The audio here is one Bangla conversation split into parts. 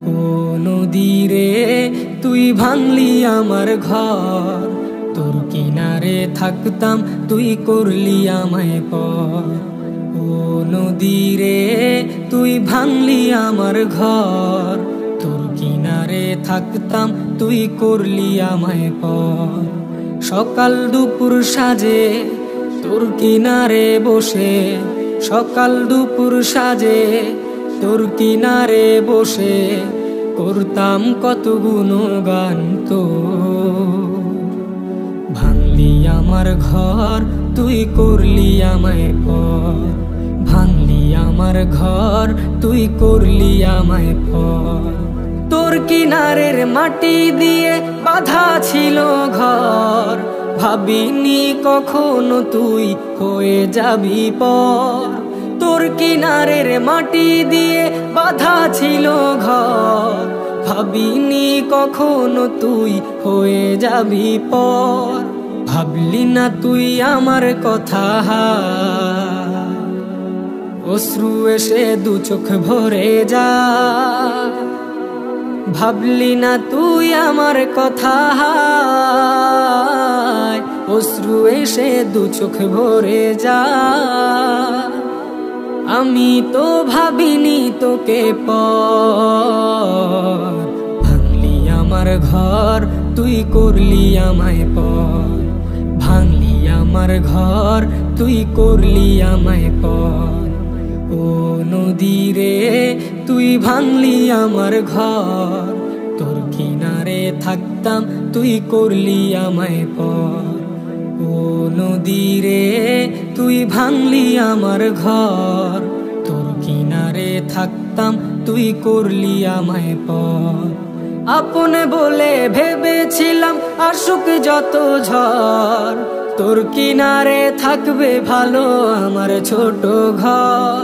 ও নদী রে তুই ভাঙলি আমার ঘর, তোর কিনারে থাকতাম তুই করলি আমায় পর। ও নদী রে তুই ভাঙলি আমার ঘর, তোর কিনারে থাকতাম তুই করলি আমায় পর। সকাল দুপুর সাজে তোর কিনারে বসে, সকাল দুপুর সাজে তোর কিনারে বসে করতাম কত গুণগান তো। ভাঙলি আমার ঘর তুই করলি আমায় পর, ভাঙলি আমার ঘর তুই করলি আমায় পর। তোর কিনারের মাটি দিয়ে বাঁধা ছিল ঘর, ভাবিনি কখনো তুই হয়ে যাবি পর। তোর কিনারের মাটি দিয়ে বাঁধা ছিল ঘর, ভাবিনি কখনো তুই হয়ে যাবি পর। ভাবলি না তুই আমার কথা, অশ্রু এসে দু চোখ ভরে যা। ভাবলি না তুই আমার কথা, অশ্রু এসে দু চোখ ভরে যা। আমি তো ভাবিনি তোকে পর, ভাঙলি আমার ঘর তুই করলি আমায় পর, ভাঙলি আমার ঘর তুই করলি আমায় পর। ও নদী রে তুই ভাঙলি আমার ঘর, তোর কিনারে থাকতাম তুই করলি আমায় পর। ও নদী রে তুই ভাঙলি আমার ঘর, তোর কিনারে থাকতাম তুই করলি আমায় পর। আপন বলে ভেবেছিলাম আসুক যত ঝড়, তোর কিনারে থাকবে ভালো আমার ছোট ঘর।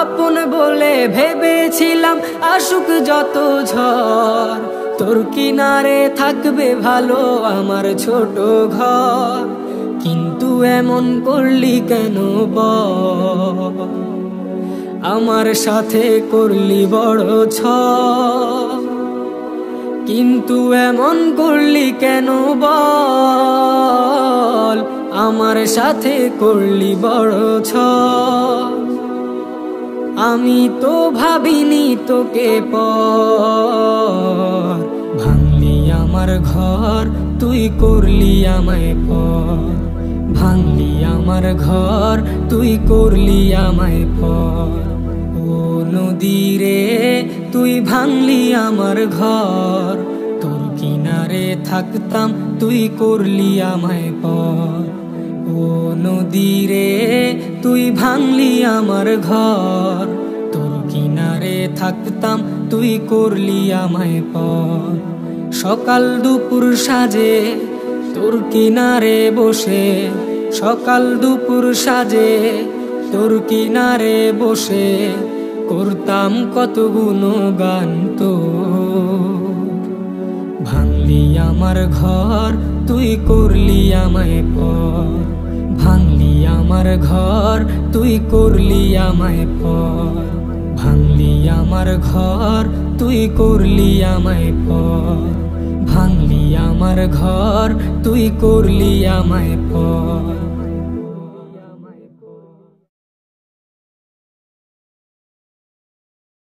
আপন বলে ভেবেছিলাম আসুক যত ঝড়, তোর কিনারে থাকবে ভালো আমার ছোট ঘর। কিন্তু এমন করলি কেন বল, আমার সাথে করলি বড় ছল। কিন্তু এমন করলি কেন বল, আমার সাথে করলি বড় ছল। আমি তো ভাবিনি তোকে পর, ভাঙলি আমার ঘর তুই করলি আমায় পর, ভাঙলি আমার ঘর তুই করলি আমায় পর। ও নদী রে তুই ভাঙলি আমার ঘর, তোর কিনারে থাকতাম তুই করলি আমায় পর। ও নদী রে তুই ভাঙলি আমার ঘর, তোর কিনারে থাকতাম তুই করলি আমায় পর। সকাল দুপুর সাজে তোর কিনারে বসে, সকাল দুপুর সাজে তোর কিনারে বসে করতাম কত গুণগান তো। ভাঙলি আমার ঘর তুই করলি আমায় পর, ভাঙলি আমার ঘর তুই করলি আমায় পর, ভাঙলি আমার ঘর তুই করলি আমায় পর, ভাঙলি আমার ঘর তুই করলি আমায় পর।